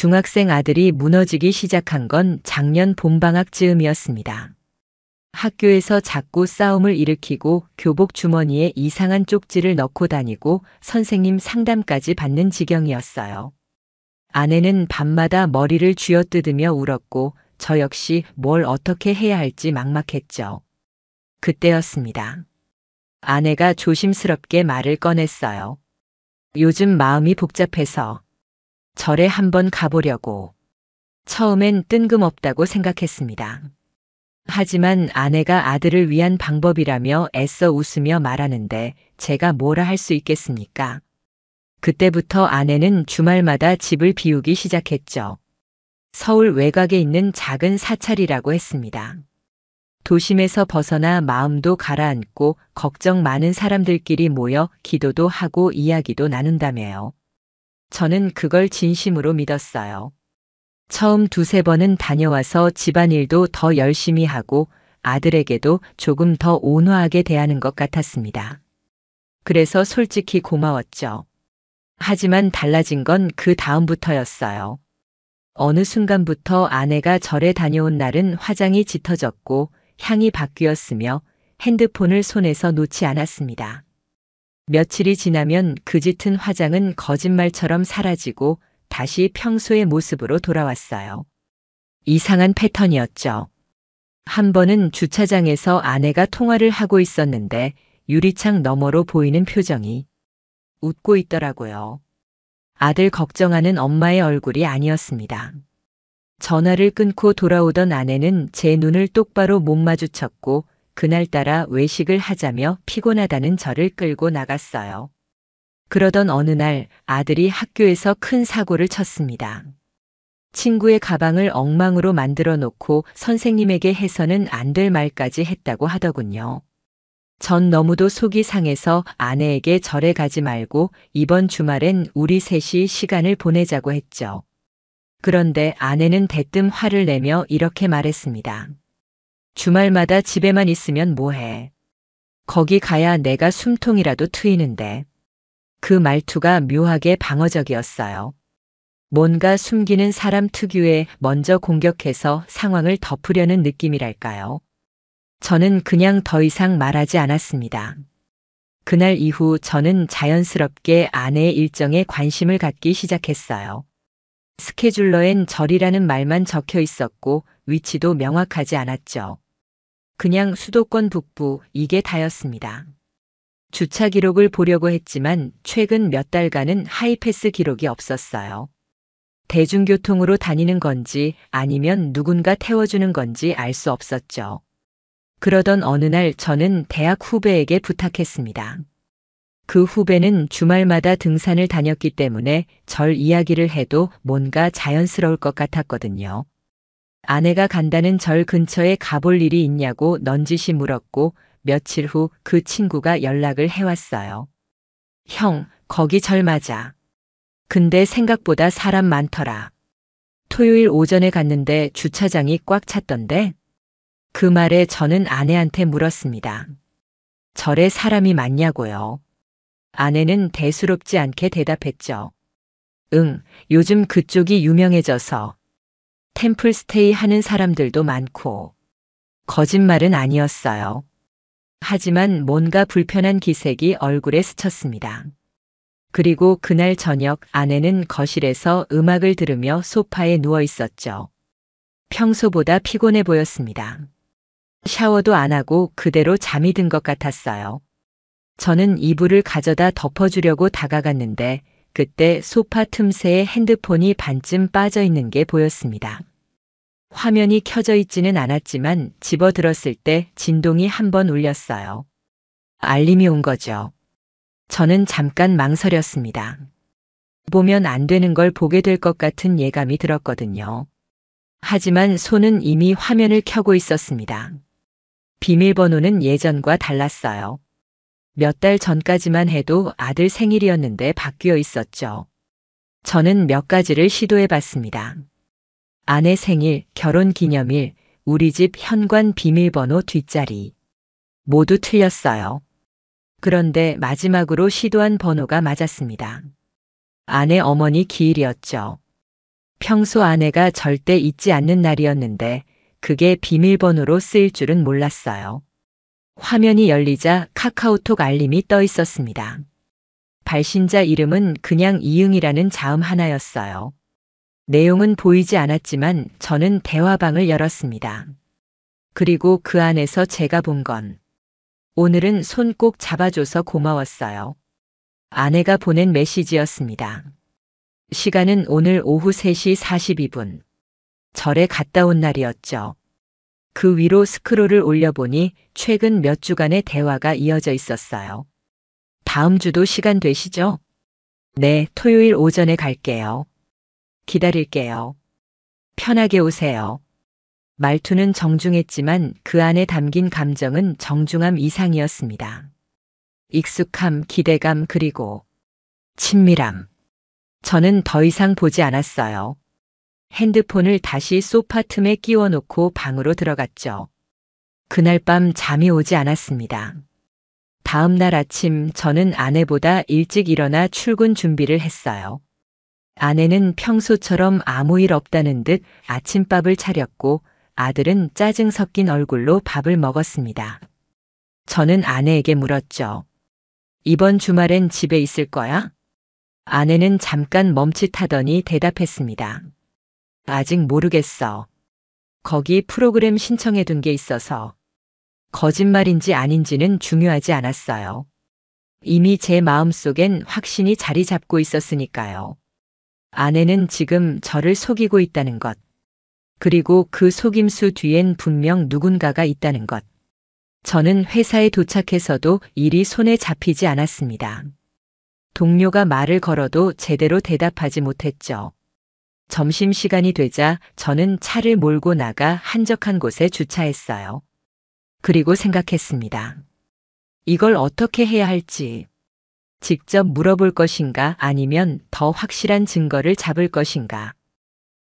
중학생 아들이 무너지기 시작한 건 작년 봄방학 즈음이었습니다. 학교에서 자꾸 싸움을 일으키고 교복 주머니에 이상한 쪽지를 넣고 다니고 선생님 상담까지 받는 지경이었어요. 아내는 밤마다 머리를 쥐어뜯으며 울었고 저 역시 뭘 어떻게 해야 할지 막막했죠. 그때였습니다. 아내가 조심스럽게 말을 꺼냈어요. 요즘 마음이 복잡해서 절에 한번 가보려고. 처음엔 뜬금없다고 생각했습니다. 하지만 아내가 아들을 위한 방법이라며 애써 웃으며 말하는데 제가 뭐라 할 수 있겠습니까? 그때부터 아내는 주말마다 집을 비우기 시작했죠. 서울 외곽에 있는 작은 사찰이라고 했습니다. 도심에서 벗어나 마음도 가라앉고 걱정 많은 사람들끼리 모여 기도도 하고 이야기도 나눈다며요. 저는 그걸 진심으로 믿었어요. 처음 두세 번은 다녀와서 집안일도 더 열심히 하고 아들에게도 조금 더 온화하게 대하는 것 같았습니다. 그래서 솔직히 고마웠죠. 하지만 달라진 건 그 다음부터였어요. 어느 순간부터 아내가 절에 다녀온 날은 화장이 짙어졌고 향이 바뀌었으며 핸드폰을 손에서 놓지 않았습니다. 며칠이 지나면 그 짙은 화장은 거짓말처럼 사라지고 다시 평소의 모습으로 돌아왔어요. 이상한 패턴이었죠. 한 번은 주차장에서 아내가 통화를 하고 있었는데 유리창 너머로 보이는 표정이 웃고 있더라고요. 아들 걱정하는 엄마의 얼굴이 아니었습니다. 전화를 끊고 돌아오던 아내는 제 눈을 똑바로 못 마주쳤고 그날따라 외식을 하자며 피곤하다는 저를 끌고 나갔어요. 그러던 어느 날 아들이 학교에서 큰 사고를 쳤습니다. 친구의 가방을 엉망으로 만들어 놓고 선생님에게 해서는 안 될 말까지 했다고 하더군요. 전 너무도 속이 상해서 아내에게 절에 가지 말고 이번 주말엔 우리 셋이 시간을 보내자고 했죠. 그런데 아내는 대뜸 화를 내며 이렇게 말했습니다. 주말마다 집에만 있으면 뭐해. 거기 가야 내가 숨통이라도 트이는데. 그 말투가 묘하게 방어적이었어요. 뭔가 숨기는 사람 특유의 먼저 공격해서 상황을 덮으려는 느낌이랄까요. 저는 그냥 더 이상 말하지 않았습니다. 그날 이후 저는 자연스럽게 아내의 일정에 관심을 갖기 시작했어요. 스케줄러엔 절이라는 말만 적혀 있었고 위치도 명확하지 않았죠. 그냥 수도권 북부 이게 다였습니다. 주차 기록을 보려고 했지만 최근 몇 달간은 하이패스 기록이 없었어요. 대중교통으로 다니는 건지 아니면 누군가 태워주는 건지 알 수 없었죠. 그러던 어느 날 저는 대학 후배에게 부탁했습니다. 그 후배는 주말마다 등산을 다녔기 때문에 절 이야기를 해도 뭔가 자연스러울 것 같았거든요. 아내가 간다는 절 근처에 가볼 일이 있냐고 넌지시 물었고 며칠 후 그 친구가 연락을 해왔어요. 형, 거기 절 맞아. 근데 생각보다 사람 많더라. 토요일 오전에 갔는데 주차장이 꽉 찼던데? 그 말에 저는 아내한테 물었습니다. 절에 사람이 많냐고요. 아내는 대수롭지 않게 대답했죠. 응, 요즘 그쪽이 유명해져서 템플스테이 하는 사람들도 많고. 거짓말은 아니었어요. 하지만 뭔가 불편한 기색이 얼굴에 스쳤습니다. 그리고 그날 저녁 아내는 거실에서 음악을 들으며 소파에 누워 있었죠. 평소보다 피곤해 보였습니다. 샤워도 안 하고 그대로 잠이 든 것 같았어요. 저는 이불을 가져다 덮어주려고 다가갔는데 그때 소파 틈새에 핸드폰이 반쯤 빠져 있는 게 보였습니다. 화면이 켜져 있지는 않았지만 집어들었을 때 진동이 한 번 울렸어요. 알림이 온 거죠. 저는 잠깐 망설였습니다. 보면 안 되는 걸 보게 될 것 같은 예감이 들었거든요. 하지만 손은 이미 화면을 켜고 있었습니다. 비밀번호는 예전과 달랐어요. 몇 달 전까지만 해도 아들 생일이었는데 바뀌어 있었죠. 저는 몇 가지를 시도해 봤습니다. 아내 생일, 결혼 기념일, 우리 집 현관 비밀번호 뒷자리. 모두 틀렸어요. 그런데 마지막으로 시도한 번호가 맞았습니다. 아내 어머니 기일이었죠. 평소 아내가 절대 잊지 않는 날이었는데 그게 비밀번호로 쓰일 줄은 몰랐어요. 화면이 열리자 카카오톡 알림이 떠 있었습니다. 발신자 이름은 그냥 이응이라는 자음 하나였어요. 내용은 보이지 않았지만 저는 대화방을 열었습니다. 그리고 그 안에서 제가 본 건 오늘은 손 꼭 잡아줘서 고마웠어요. 아내가 보낸 메시지였습니다. 시간은 오늘 오후 3시 42분. 절에 갔다 온 날이었죠. 그 위로 스크롤을 올려보니 최근 몇 주간의 대화가 이어져 있었어요. 다음 주도 시간 되시죠? 네, 토요일 오전에 갈게요. 기다릴게요. 편하게 오세요. 말투는 정중했지만 그 안에 담긴 감정은 정중함 이상이었습니다. 익숙함, 기대감, 그리고 친밀함. 저는 더 이상 보지 않았어요. 핸드폰을 다시 소파 틈에 끼워 놓고 방으로 들어갔죠. 그날 밤 잠이 오지 않았습니다. 다음 날 아침 저는 아내보다 일찍 일어나 출근 준비를 했어요. 아내는 평소처럼 아무 일 없다는 듯 아침밥을 차렸고 아들은 짜증 섞인 얼굴로 밥을 먹었습니다. 저는 아내에게 물었죠. 이번 주말엔 집에 있을 거야? 아내는 잠깐 멈칫하더니 대답했습니다. 아직 모르겠어. 거기 프로그램 신청해 둔 게 있어서. 거짓말인지 아닌지는 중요하지 않았어요. 이미 제 마음속엔 확신이 자리 잡고 있었으니까요. 아내는 지금 저를 속이고 있다는 것. 그리고 그 속임수 뒤엔 분명 누군가가 있다는 것. 저는 회사에 도착해서도 일이 손에 잡히지 않았습니다. 동료가 말을 걸어도 제대로 대답하지 못했죠. 점심시간이 되자 저는 차를 몰고 나가 한적한 곳에 주차했어요. 그리고 생각했습니다. 이걸 어떻게 해야 할지. 직접 물어볼 것인가 아니면 더 확실한 증거를 잡을 것인가.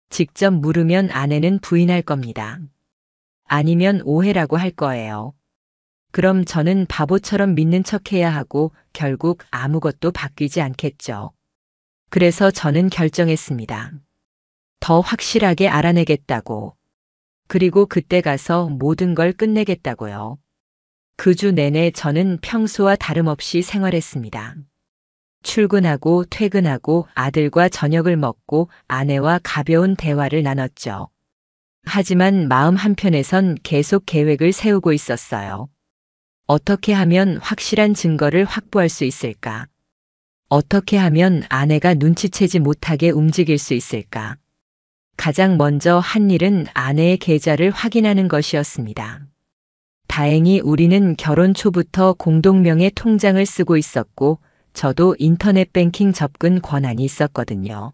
직접 물으면 아내는 부인할 겁니다. 아니면 오해라고 할 거예요. 그럼 저는 바보처럼 믿는 척해야 하고 결국 아무것도 바뀌지 않겠죠. 그래서 저는 결정했습니다. 더 확실하게 알아내겠다고. 그리고 그때 가서 모든 걸 끝내겠다고요. 그 주 내내 저는 평소와 다름없이 생활했습니다. 출근하고 퇴근하고 아들과 저녁을 먹고 아내와 가벼운 대화를 나눴죠. 하지만 마음 한편에선 계속 계획을 세우고 있었어요. 어떻게 하면 확실한 증거를 확보할 수 있을까? 어떻게 하면 아내가 눈치채지 못하게 움직일 수 있을까? 가장 먼저 한 일은 아내의 계좌를 확인하는 것이었습니다. 다행히 우리는 결혼 초부터 공동명의 통장을 쓰고 있었고 저도 인터넷 뱅킹 접근 권한이 있었거든요.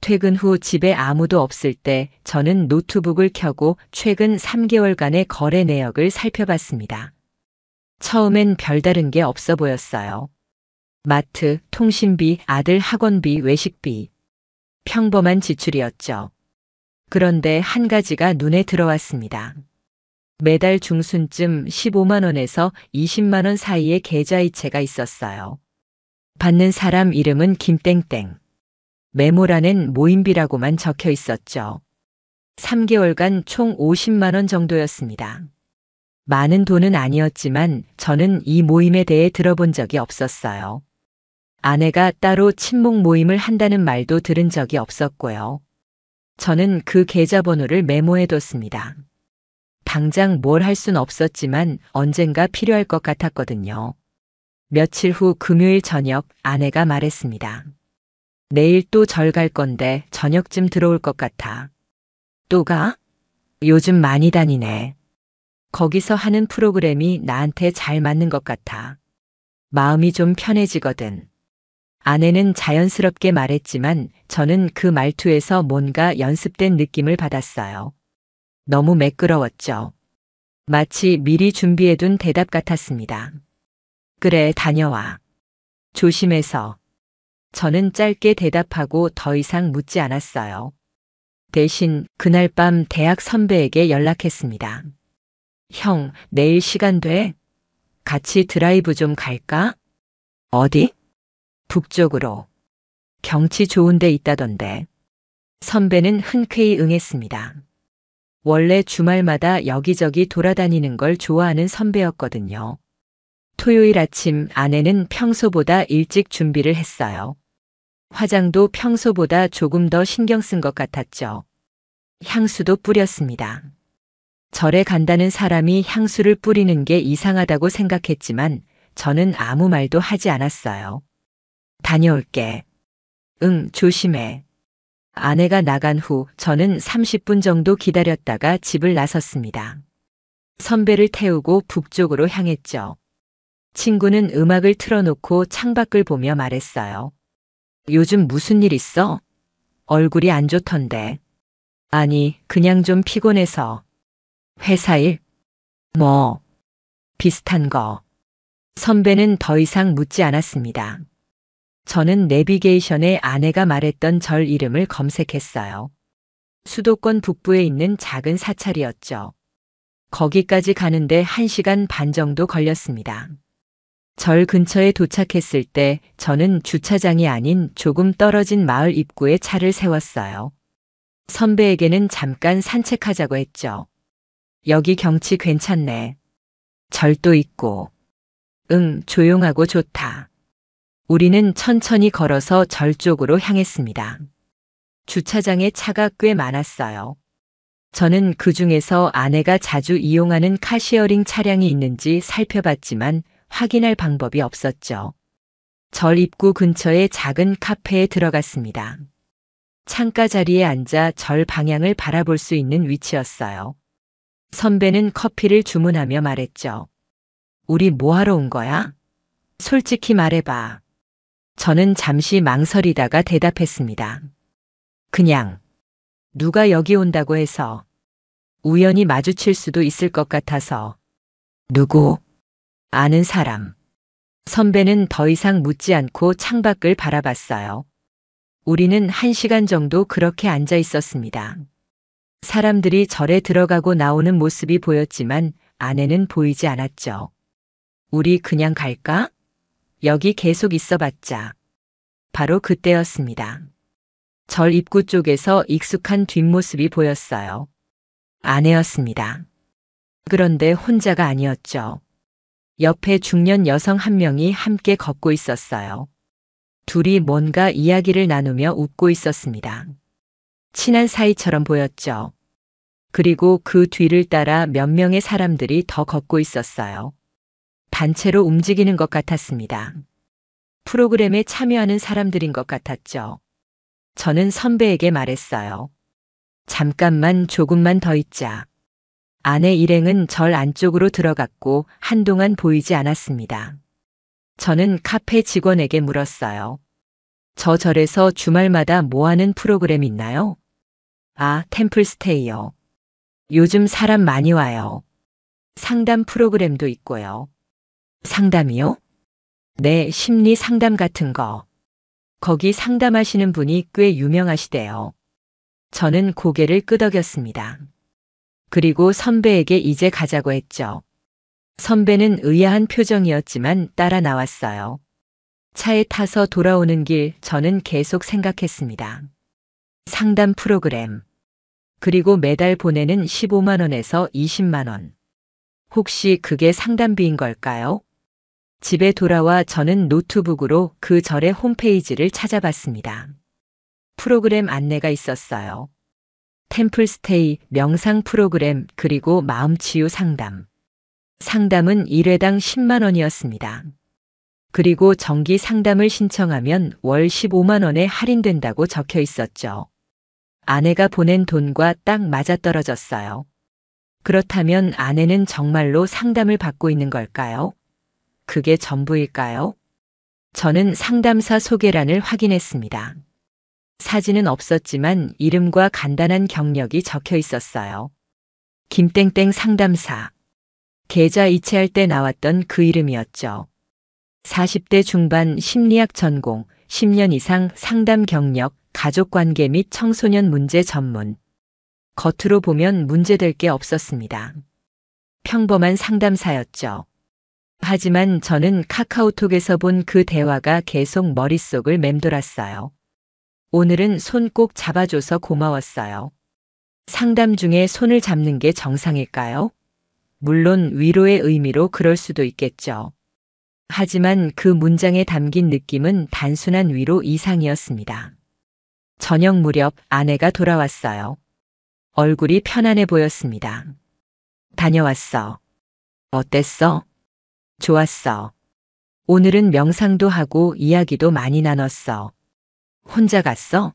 퇴근 후 집에 아무도 없을 때 저는 노트북을 켜고 최근 3개월간의 거래 내역을 살펴봤습니다. 처음엔 별다른 게 없어 보였어요. 마트, 통신비, 아들 학원비, 외식비. 평범한 지출이었죠. 그런데 한 가지가 눈에 들어왔습니다. 매달 중순쯤 15만 원에서 20만 원 사이의 계좌이체가 있었어요. 받는 사람 이름은 김땡땡. 메모란엔 모임비라고만 적혀 있었죠. 3개월간 총 50만 원 정도였습니다. 많은 돈은 아니었지만 저는 이 모임에 대해 들어본 적이 없었어요. 아내가 따로 친목 모임을 한다는 말도 들은 적이 없었고요. 저는 그 계좌번호를 메모해뒀습니다. 당장 뭘 할 순 없었지만 언젠가 필요할 것 같았거든요. 며칠 후 금요일 저녁 아내가 말했습니다. 내일 또 절 갈 건데 저녁쯤 들어올 것 같아. 또 가? 요즘 많이 다니네. 거기서 하는 프로그램이 나한테 잘 맞는 것 같아. 마음이 좀 편해지거든. 아내는 자연스럽게 말했지만 저는 그 말투에서 뭔가 연습된 느낌을 받았어요. 너무 매끄러웠죠. 마치 미리 준비해둔 대답 같았습니다. 그래, 다녀와. 조심해서. 저는 짧게 대답하고 더 이상 묻지 않았어요. 대신 그날 밤 대학 선배에게 연락했습니다. 형, 내일 시간 돼? 같이 드라이브 좀 갈까? 어디? 북쪽으로. 경치 좋은 데 있다던데. 선배는 흔쾌히 응했습니다. 원래 주말마다 여기저기 돌아다니는 걸 좋아하는 선배였거든요. 토요일 아침 아내는 평소보다 일찍 준비를 했어요. 화장도 평소보다 조금 더 신경 쓴 것 같았죠. 향수도 뿌렸습니다. 절에 간다는 사람이 향수를 뿌리는 게 이상하다고 생각했지만 저는 아무 말도 하지 않았어요. 다녀올게. 응, 조심해. 아내가 나간 후 저는 30분 정도 기다렸다가 집을 나섰습니다. 선배를 태우고 북쪽으로 향했죠. 친구는 음악을 틀어놓고 창밖을 보며 말했어요. 요즘 무슨 일 있어? 얼굴이 안 좋던데. 아니, 그냥 좀 피곤해서. 회사 일? 뭐, 비슷한 거. 선배는 더 이상 묻지 않았습니다. 저는 내비게이션에 아내가 말했던 절 이름을 검색했어요. 수도권 북부에 있는 작은 사찰이었죠. 거기까지 가는데 1시간 반 정도 걸렸습니다. 절 근처에 도착했을 때 저는 주차장이 아닌 조금 떨어진 마을 입구에 차를 세웠어요. 선배에게는 잠깐 산책하자고 했죠. 여기 경치 괜찮네. 절도 있고. 응, 조용하고 좋다. 우리는 천천히 걸어서 절 쪽으로 향했습니다. 주차장에 차가 꽤 많았어요. 저는 그 중에서 아내가 자주 이용하는 카시어링 차량이 있는지 살펴봤지만 확인할 방법이 없었죠. 절 입구 근처의 작은 카페에 들어갔습니다. 창가 자리에 앉아 절 방향을 바라볼 수 있는 위치였어요. 선배는 커피를 주문하며 말했죠. 우리 뭐 하러 온 거야? 솔직히 말해봐. 저는 잠시 망설이다가 대답했습니다. 그냥 누가 여기 온다고 해서 우연히 마주칠 수도 있을 것 같아서. 누구? 아는 사람. 선배는 더 이상 묻지 않고 창밖을 바라봤어요. 우리는 1시간 정도 그렇게 앉아 있었습니다. 사람들이 절에 들어가고 나오는 모습이 보였지만 아내는 보이지 않았죠. 우리 그냥 갈까? 여기 계속 있어봤자. 바로 그때였습니다. 절 입구 쪽에서 익숙한 뒷모습이 보였어요. 아내였습니다. 그런데 혼자가 아니었죠. 옆에 중년 여성 한 명이 함께 걷고 있었어요. 둘이 뭔가 이야기를 나누며 웃고 있었습니다. 친한 사이처럼 보였죠. 그리고 그 뒤를 따라 몇 명의 사람들이 더 걷고 있었어요. 단체로 움직이는 것 같았습니다. 프로그램에 참여하는 사람들인 것 같았죠. 저는 선배에게 말했어요. 잠깐만 조금만 더 있자. 아내 일행은 절 안쪽으로 들어갔고 한동안 보이지 않았습니다. 저는 카페 직원에게 물었어요. 저 절에서 주말마다 뭐 하는 프로그램 있나요? 아, 템플스테이요. 요즘 사람 많이 와요. 상담 프로그램도 있고요. 상담이요? 네, 심리 상담 같은 거. 거기 상담하시는 분이 꽤 유명하시대요. 저는 고개를 끄덕였습니다. 그리고 선배에게 이제 가자고 했죠. 선배는 의아한 표정이었지만 따라 나왔어요. 차에 타서 돌아오는 길 저는 계속 생각했습니다. 상담 프로그램. 그리고 매달 보내는 15만 원에서 20만 원. 혹시 그게 상담비인 걸까요? 집에 돌아와 저는 노트북으로 그 절의 홈페이지를 찾아봤습니다. 프로그램 안내가 있었어요. 템플스테이, 명상 프로그램, 그리고 마음치유 상담. 상담은 1회당 10만 원이었습니다. 그리고 정기 상담을 신청하면 월 15만 원에 할인된다고 적혀 있었죠. 아내가 보낸 돈과 딱 맞아떨어졌어요. 그렇다면 아내는 정말로 상담을 받고 있는 걸까요? 그게 전부일까요? 저는 상담사 소개란을 확인했습니다. 사진은 없었지만 이름과 간단한 경력이 적혀 있었어요. 김땡땡 상담사. 계좌 이체할 때 나왔던 그 이름이었죠. 40대 중반 심리학 전공, 10년 이상 상담 경력, 가족관계 및 청소년 문제 전문. 겉으로 보면 문제될 게 없었습니다. 평범한 상담사였죠. 하지만 저는 카카오톡에서 본 그 대화가 계속 머릿속을 맴돌았어요. 오늘은 손 꼭 잡아줘서 고마웠어요. 상담 중에 손을 잡는 게 정상일까요? 물론 위로의 의미로 그럴 수도 있겠죠. 하지만 그 문장에 담긴 느낌은 단순한 위로 이상이었습니다. 저녁 무렵 아내가 돌아왔어요. 얼굴이 편안해 보였습니다. 다녀왔어. 어땠어? 좋았어. 오늘은 명상도 하고 이야기도 많이 나눴어. 혼자 갔어?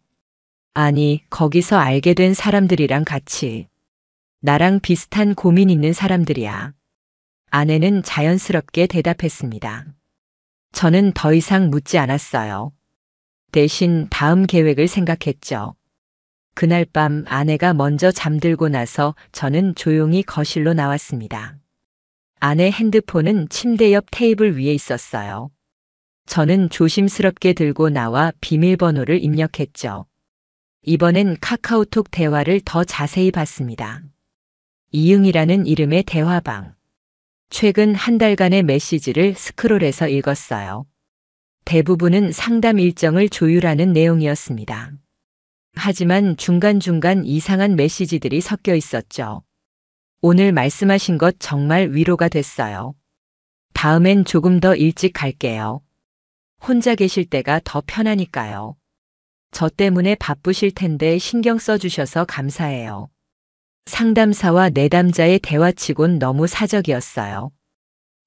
아니, 거기서 알게 된 사람들이랑 같이. 나랑 비슷한 고민 있는 사람들이야. 아내는 자연스럽게 대답했습니다. 저는 더 이상 묻지 않았어요. 대신 다음 계획을 생각했죠. 그날 밤 아내가 먼저 잠들고 나서 저는 조용히 거실로 나왔습니다. 아내 핸드폰은 침대 옆 테이블 위에 있었어요. 저는 조심스럽게 들고 나와 비밀번호를 입력했죠. 이번엔 카카오톡 대화를 더 자세히 봤습니다. 이응이라는 이름의 대화방. 최근 한 달간의 메시지를 스크롤해서 읽었어요. 대부분은 상담 일정을 조율하는 내용이었습니다. 하지만 중간중간 이상한 메시지들이 섞여 있었죠. 오늘 말씀하신 것 정말 위로가 됐어요. 다음엔 조금 더 일찍 갈게요. 혼자 계실 때가 더 편하니까요. 저 때문에 바쁘실 텐데 신경 써주셔서 감사해요. 상담사와 내담자의 대화치곤 너무 사적이었어요.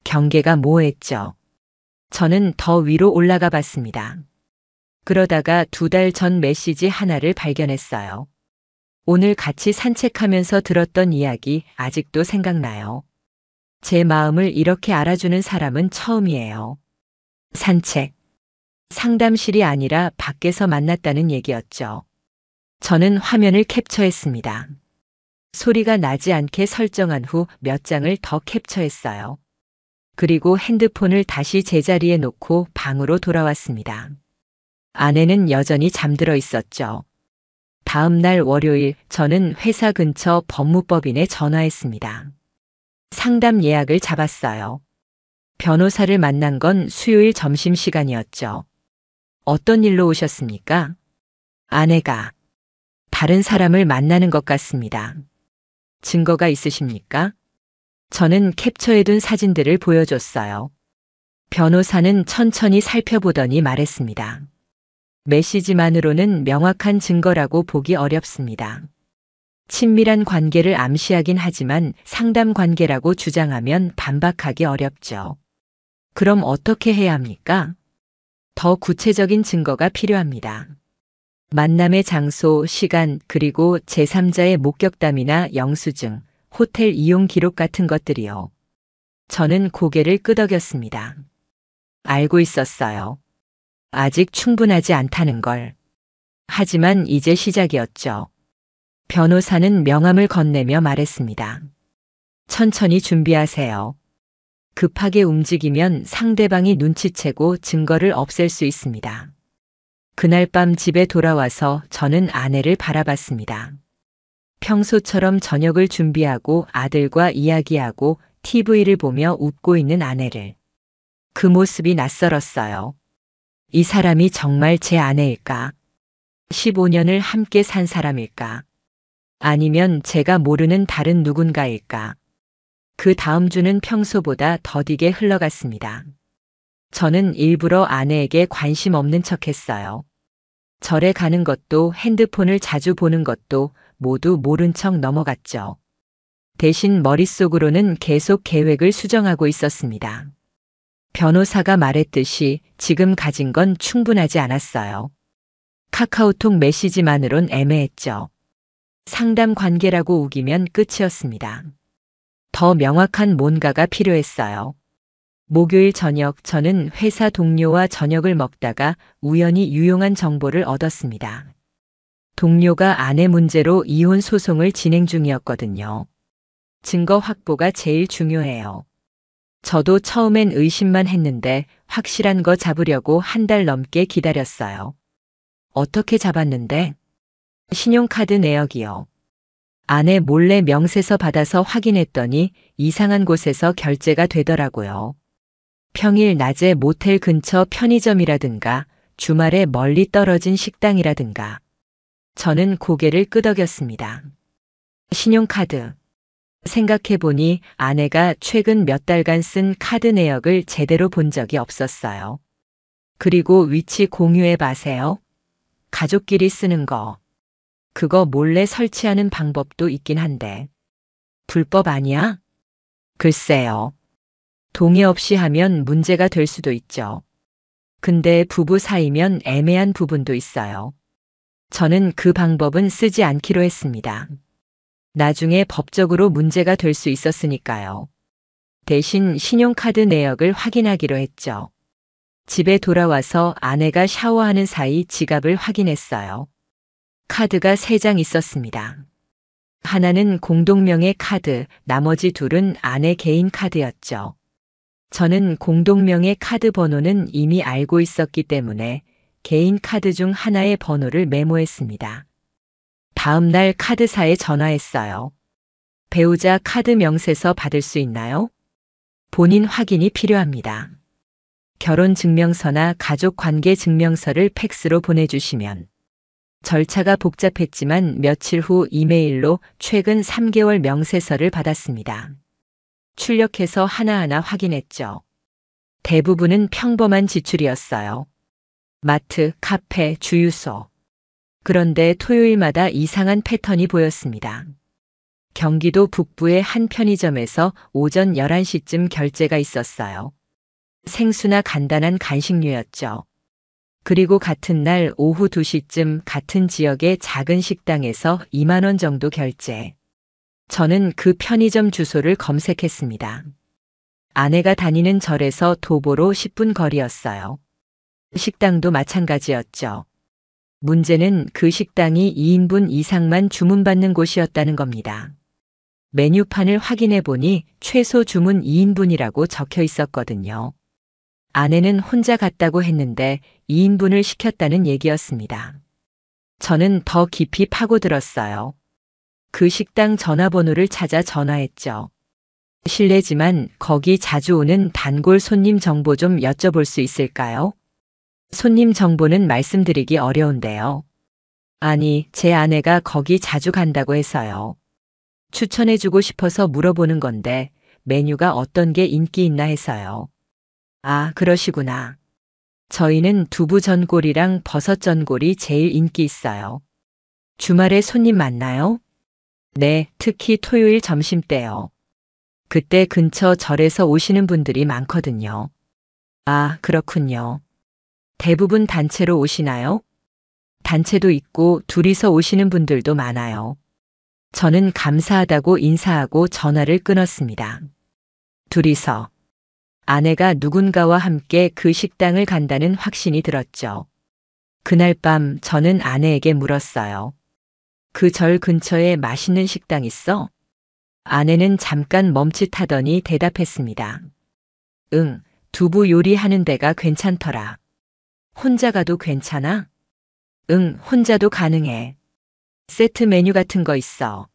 경계가 모호했죠. 저는 더 위로 올라가 봤습니다. 그러다가 2달 전 메시지 하나를 발견했어요. 오늘 같이 산책하면서 들었던 이야기 아직도 생각나요. 제 마음을 이렇게 알아주는 사람은 처음이에요. 산책. 상담실이 아니라 밖에서 만났다는 얘기였죠. 저는 화면을 캡처했습니다. 소리가 나지 않게 설정한 후 몇 장을 더 캡처했어요. 그리고 핸드폰을 다시 제자리에 놓고 방으로 돌아왔습니다. 아내는 여전히 잠들어 있었죠. 다음 날 월요일 저는 회사 근처 법무법인에 전화했습니다. 상담 예약을 잡았어요. 변호사를 만난 건 수요일 점심시간이었죠. 어떤 일로 오셨습니까? 아내가 다른 사람을 만나는 것 같습니다. 증거가 있으십니까? 저는 캡처해둔 사진들을 보여줬어요. 변호사는 천천히 살펴보더니 말했습니다. 메시지만으로는 명확한 증거라고 보기 어렵습니다. 친밀한 관계를 암시하긴 하지만 상담 관계라고 주장하면 반박하기 어렵죠. 그럼 어떻게 해야 합니까? 더 구체적인 증거가 필요합니다. 만남의 장소, 시간, 그리고 제3자의 목격담이나 영수증, 호텔 이용 기록 같은 것들이요. 저는 고개를 끄덕였습니다. 알고 있었어요. 아직 충분하지 않다는 걸. 하지만 이제 시작이었죠. 변호사는 명함을 건네며 말했습니다. 천천히 준비하세요. 급하게 움직이면 상대방이 눈치채고 증거를 없앨 수 있습니다. 그날 밤 집에 돌아와서 저는 아내를 바라봤습니다. 평소처럼 저녁을 준비하고 아들과 이야기하고 TV를 보며 웃고 있는 아내를. 그 모습이 낯설었어요. 이 사람이 정말 제 아내일까? 15년을 함께 산 사람일까? 아니면 제가 모르는 다른 누군가일까? 그 다음 주는 평소보다 더디게 흘러갔습니다. 저는 일부러 아내에게 관심 없는 척했어요. 절에 가는 것도 핸드폰을 자주 보는 것도 모두 모른 척 넘어갔죠. 대신 머릿속으로는 계속 계획을 수정하고 있었습니다. 변호사가 말했듯이 지금 가진 건 충분하지 않았어요. 카카오톡 메시지만으론 애매했죠. 상담 관계라고 우기면 끝이었습니다. 더 명확한 뭔가가 필요했어요. 목요일 저녁 저는 회사 동료와 저녁을 먹다가 우연히 유용한 정보를 얻었습니다. 동료가 아내 문제로 이혼 소송을 진행 중이었거든요. 증거 확보가 제일 중요해요. 저도 처음엔 의심만 했는데 확실한 거 잡으려고 한 달 넘게 기다렸어요. 어떻게 잡았는데? 신용카드 내역이요. 아내 몰래 명세서 받아서 확인했더니 이상한 곳에서 결제가 되더라고요. 평일 낮에 모텔 근처 편의점이라든가 주말에 멀리 떨어진 식당이라든가. 저는 고개를 끄덕였습니다. 신용카드. 생각해보니 아내가 최근 몇 달간 쓴 카드 내역을 제대로 본 적이 없었어요. 그리고 위치 공유앱 아세요? 가족끼리 쓰는 거. 그거 몰래 설치하는 방법도 있긴 한데. 불법 아니야? 글쎄요. 동의 없이 하면 문제가 될 수도 있죠. 근데 부부 사이면 애매한 부분도 있어요. 저는 그 방법은 쓰지 않기로 했습니다. 나중에 법적으로 문제가 될 수 있었으니까요. 대신 신용카드 내역을 확인하기로 했죠. 집에 돌아와서 아내가 샤워하는 사이 지갑을 확인했어요. 카드가 3장 있었습니다. 하나는 공동명의 카드, 나머지 둘은 아내 개인 카드였죠. 저는 공동명의 카드 번호는 이미 알고 있었기 때문에 개인 카드 중 하나의 번호를 메모했습니다. 다음 날 카드사에 전화했어요. 배우자 카드 명세서 받을 수 있나요? 본인 확인이 필요합니다. 결혼증명서나 가족관계증명서를 팩스로 보내주시면. 절차가 복잡했지만 며칠 후 이메일로 최근 3개월 명세서를 받았습니다. 출력해서 하나하나 확인했죠. 대부분은 평범한 지출이었어요. 마트, 카페, 주유소. 그런데 토요일마다 이상한 패턴이 보였습니다. 경기도 북부의 한 편의점에서 오전 11시쯤 결제가 있었어요. 생수나 간단한 간식류였죠. 그리고 같은 날 오후 2시쯤 같은 지역의 작은 식당에서 2만 원 정도 결제. 저는 그 편의점 주소를 검색했습니다. 아내가 다니는 절에서 도보로 10분 거리였어요. 식당도 마찬가지였죠. 문제는 그 식당이 2인분 이상만 주문받는 곳이었다는 겁니다. 메뉴판을 확인해 보니 최소 주문 2인분이라고 적혀 있었거든요. 아내는 혼자 갔다고 했는데 2인분을 시켰다는 얘기였습니다. 저는 더 깊이 파고들었어요. 그 식당 전화번호를 찾아 전화했죠. 실례지만 거기 자주 오는 단골 손님 정보 좀 여쭤볼 수 있을까요? 손님 정보는 말씀드리기 어려운데요. 아니, 제 아내가 거기 자주 간다고 해서요. 추천해주고 싶어서 물어보는 건데 메뉴가 어떤 게 인기 있나 해서요. 아, 그러시구나. 저희는 두부 전골이랑 버섯 전골이 제일 인기 있어요. 주말에 손님 많나요? 네, 특히 토요일 점심때요. 그때 근처 절에서 오시는 분들이 많거든요. 아, 그렇군요. 대부분 단체로 오시나요? 단체도 있고 둘이서 오시는 분들도 많아요. 저는 감사하다고 인사하고 전화를 끊었습니다. 둘이서. 아내가 누군가와 함께 그 식당을 간다는 확신이 들었죠. 그날 밤 저는 아내에게 물었어요. 그 절 근처에 맛있는 식당 있어? 아내는 잠깐 멈칫하더니 대답했습니다. 응, 두부 요리하는 데가 괜찮더라. 혼자 가도 괜찮아? 응, 혼자도 가능해. 세트 메뉴 같은 거 있어.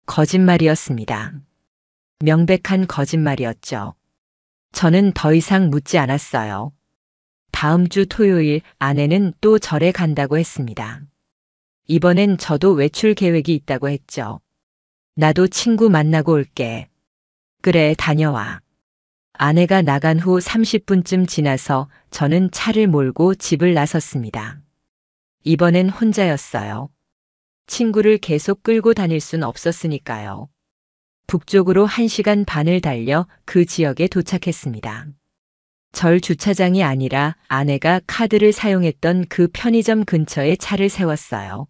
거짓말이었습니다. 명백한 거짓말이었죠. 저는 더 이상 묻지 않았어요. 다음 주 토요일 아내는 또 절에 간다고 했습니다. 이번엔 저도 외출 계획이 있다고 했죠. 나도 친구 만나고 올게. 그래, 다녀와. 아내가 나간 후 30분쯤 지나서 저는 차를 몰고 집을 나섰습니다. 이번엔 혼자였어요. 친구를 계속 끌고 다닐 순 없었으니까요. 북쪽으로 1시간 반을 달려 그 지역에 도착했습니다. 절 주차장이 아니라 아내가 카드를 사용했던 그 편의점 근처에 차를 세웠어요.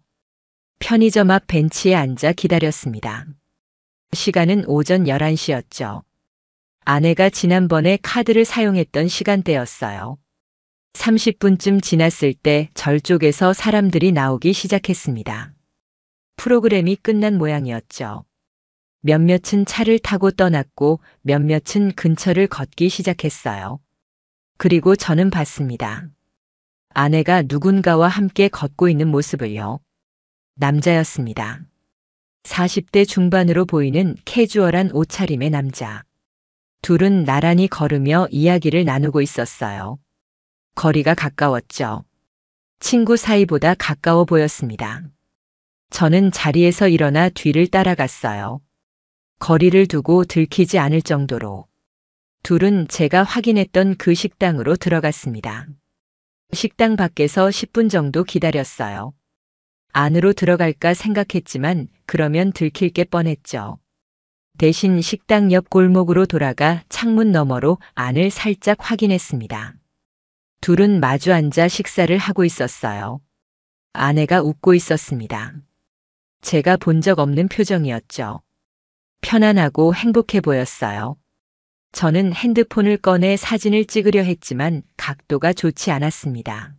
편의점 앞 벤치에 앉아 기다렸습니다. 시간은 오전 11시였죠. 아내가 지난번에 카드를 사용했던 시간대였어요. 30분쯤 지났을 때 절 쪽에서 사람들이 나오기 시작했습니다. 프로그램이 끝난 모양이었죠. 몇몇은 차를 타고 떠났고 몇몇은 근처를 걷기 시작했어요. 그리고 저는 봤습니다. 아내가 누군가와 함께 걷고 있는 모습을요. 남자였습니다. 40대 중반으로 보이는 캐주얼한 옷차림의 남자. 둘은 나란히 걸으며 이야기를 나누고 있었어요. 거리가 가까웠죠. 친구 사이보다 가까워 보였습니다. 저는 자리에서 일어나 뒤를 따라갔어요. 거리를 두고 들키지 않을 정도로. 둘은 제가 확인했던 그 식당으로 들어갔습니다. 식당 밖에서 10분 정도 기다렸어요. 안으로 들어갈까 생각했지만 그러면 들킬 게 뻔했죠. 대신 식당 옆 골목으로 돌아가 창문 너머로 안을 살짝 확인했습니다. 둘은 마주 앉아 식사를 하고 있었어요. 아내가 웃고 있었습니다. 제가 본 적 없는 표정이었죠. 편안하고 행복해 보였어요. 저는 핸드폰을 꺼내 사진을 찍으려 했지만 각도가 좋지 않았습니다.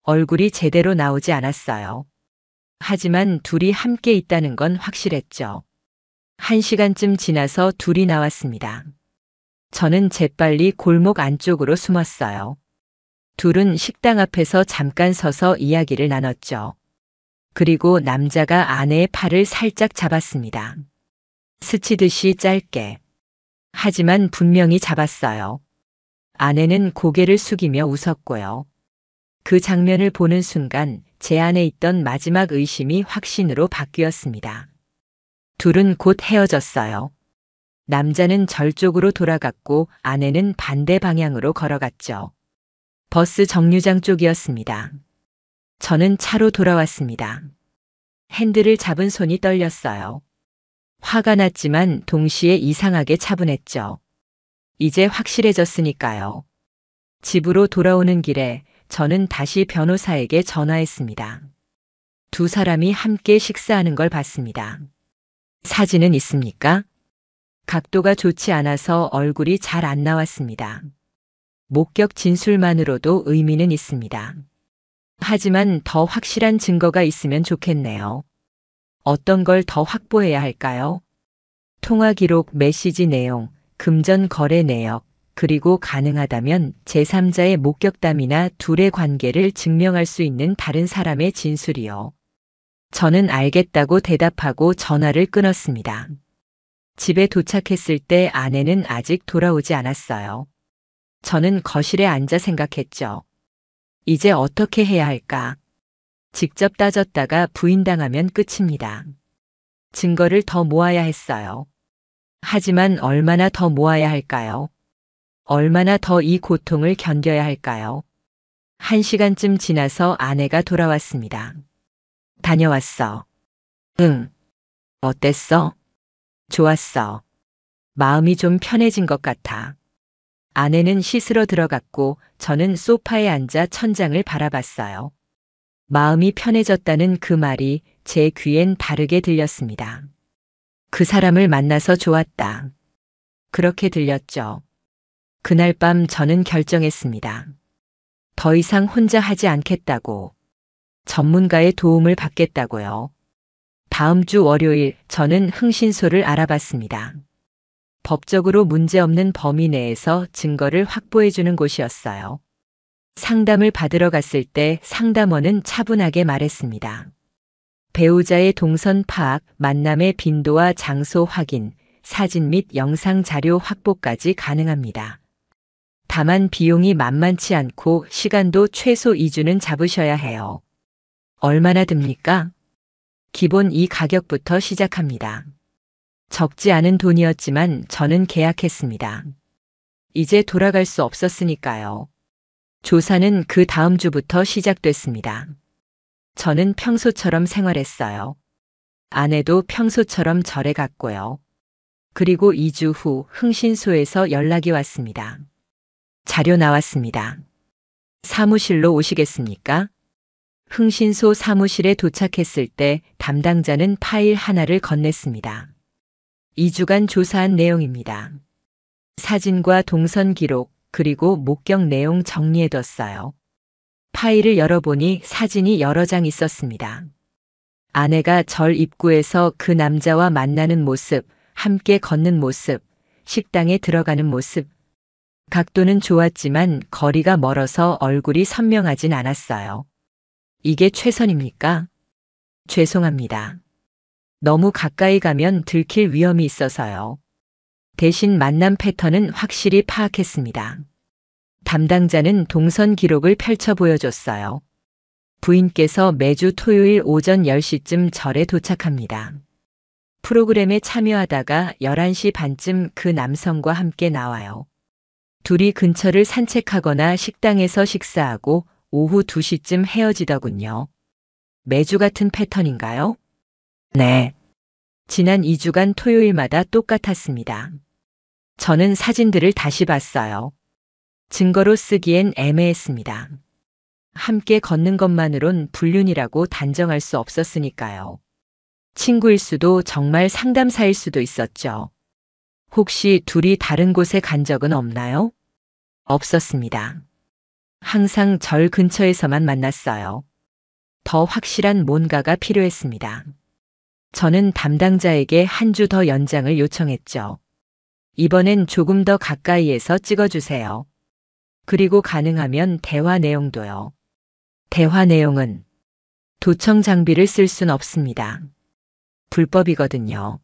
얼굴이 제대로 나오지 않았어요. 하지만 둘이 함께 있다는 건 확실했죠. 1시간쯤 지나서 둘이 나왔습니다. 저는 재빨리 골목 안쪽으로 숨었어요. 둘은 식당 앞에서 잠깐 서서 이야기를 나눴죠. 그리고 남자가 아내의 팔을 살짝 잡았습니다. 스치듯이 짧게. 하지만 분명히 잡았어요. 아내는 고개를 숙이며 웃었고요. 그 장면을 보는 순간 제 안에 있던 마지막 의심이 확신으로 바뀌었습니다. 둘은 곧 헤어졌어요. 남자는 절 쪽으로 돌아갔고 아내는 반대 방향으로 걸어갔죠. 버스 정류장 쪽이었습니다. 저는 차로 돌아왔습니다. 핸들을 잡은 손이 떨렸어요. 화가 났지만 동시에 이상하게 차분했죠. 이제 확실해졌으니까요. 집으로 돌아오는 길에 저는 다시 변호사에게 전화했습니다. 두 사람이 함께 식사하는 걸 봤습니다. 사진은 있습니까? 각도가 좋지 않아서 얼굴이 잘 안 나왔습니다. 목격 진술만으로도 의미는 있습니다. 하지만 더 확실한 증거가 있으면 좋겠네요. 어떤 걸 더 확보해야 할까요? 통화 기록, 메시지 내용, 금전 거래 내역, 그리고 가능하다면 제3자의 목격담이나 둘의 관계를 증명할 수 있는 다른 사람의 진술이요. 저는 알겠다고 대답하고 전화를 끊었습니다. 집에 도착했을 때 아내는 아직 돌아오지 않았어요. 저는 거실에 앉아 생각했죠. 이제 어떻게 해야 할까? 직접 따졌다가 부인당하면 끝입니다. 증거를 더 모아야 했어요. 하지만 얼마나 더 모아야 할까요? 얼마나 더 이 고통을 견뎌야 할까요? 1시간쯤 지나서 아내가 돌아왔습니다. 다녀왔어. 응. 어땠어? 좋았어. 마음이 좀 편해진 것 같아. 아내는 씻으러 들어갔고 저는 소파에 앉아 천장을 바라봤어요. 마음이 편해졌다는 그 말이 제 귀엔 다르게 들렸습니다. 그 사람을 만나서 좋았다. 그렇게 들렸죠. 그날 밤 저는 결정했습니다. 더 이상 혼자 하지 않겠다고. 전문가의 도움을 받겠다고요. 다음 주 월요일 저는 흥신소를 알아봤습니다. 법적으로 문제없는 범위 내에서 증거를 확보해주는 곳이었어요. 상담을 받으러 갔을 때 상담원은 차분하게 말했습니다. 배우자의 동선 파악, 만남의 빈도와 장소 확인, 사진 및 영상 자료 확보까지 가능합니다. 다만 비용이 만만치 않고 시간도 최소 2주는 잡으셔야 해요. 얼마나 듭니까? 기본 이 가격부터 시작합니다. 적지 않은 돈이었지만 저는 계약했습니다. 이제 돌아갈 수 없었으니까요. 조사는 그 다음 주부터 시작됐습니다. 저는 평소처럼 생활했어요. 아내도 평소처럼 절에 갔고요. 그리고 2주 후 흥신소에서 연락이 왔습니다. 자료 나왔습니다. 사무실로 오시겠습니까? 흥신소 사무실에 도착했을 때 담당자는 파일 하나를 건넸습니다. 2주간 조사한 내용입니다. 사진과 동선 기록, 그리고 목격 내용 정리해뒀어요. 파일을 열어보니 사진이 여러 장 있었습니다. 아내가 절 입구에서 그 남자와 만나는 모습, 함께 걷는 모습, 식당에 들어가는 모습. 각도는 좋았지만 거리가 멀어서 얼굴이 선명하진 않았어요. 이게 최선입니까? 죄송합니다. 너무 가까이 가면 들킬 위험이 있어서요. 대신 만남 패턴은 확실히 파악했습니다. 담당자는 동선 기록을 펼쳐 보여줬어요. 부인께서 매주 토요일 오전 10시쯤 절에 도착합니다. 프로그램에 참여하다가 11시 반쯤 그 남성과 함께 나와요. 둘이 근처를 산책하거나 식당에서 식사하고 오후 2시쯤 헤어지더군요. 매주 같은 패턴인가요? 네. 지난 2주간 토요일마다 똑같았습니다. 저는 사진들을 다시 봤어요. 증거로 쓰기엔 애매했습니다. 함께 걷는 것만으론 불륜이라고 단정할 수 없었으니까요. 친구일 수도 정말 상담사일 수도 있었죠. 혹시 둘이 다른 곳에 간 적은 없나요? 없었습니다. 항상 절 근처에서만 만났어요. 더 확실한 뭔가가 필요했습니다. 저는 담당자에게 한 주 더 연장을 요청했죠. 이번엔 조금 더 가까이에서 찍어주세요. 그리고 가능하면 대화 내용도요. 대화 내용은 도청 장비를 쓸 순 없습니다. 불법이거든요.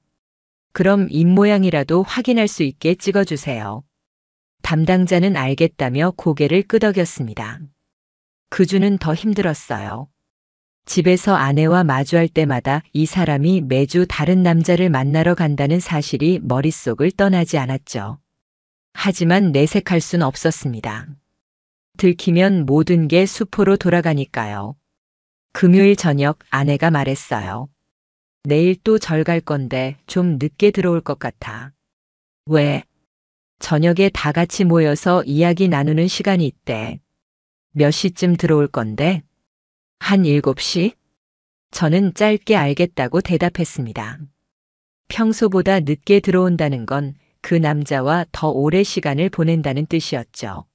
그럼 입모양이라도 확인할 수 있게 찍어주세요. 담당자는 알겠다며 고개를 끄덕였습니다. 그 주는 더 힘들었어요. 집에서 아내와 마주할 때마다 이 사람이 매주 다른 남자를 만나러 간다는 사실이 머릿속을 떠나지 않았죠. 하지만 내색할 순 없었습니다. 들키면 모든 게 수포로 돌아가니까요. 금요일 저녁 아내가 말했어요. 내일 또 절 갈 건데 좀 늦게 들어올 것 같아. 왜? 저녁에 다 같이 모여서 이야기 나누는 시간이 있대. 몇 시쯤 들어올 건데? 한 7시? 저는 짧게 알겠다고 대답했습니다. 평소보다 늦게 들어온다는 건 그 남자와 더 오래 시간을 보낸다는 뜻이었죠.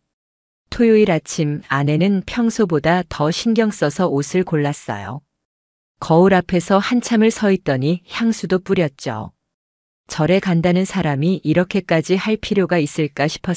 토요일 아침 아내는 평소보다 더 신경 써서 옷을 골랐어요. 거울 앞에서 한참을 서 있더니 향수도 뿌렸죠. 절에 간다는 사람이 이렇게까지 할 필요가 있을까 싶었습니다.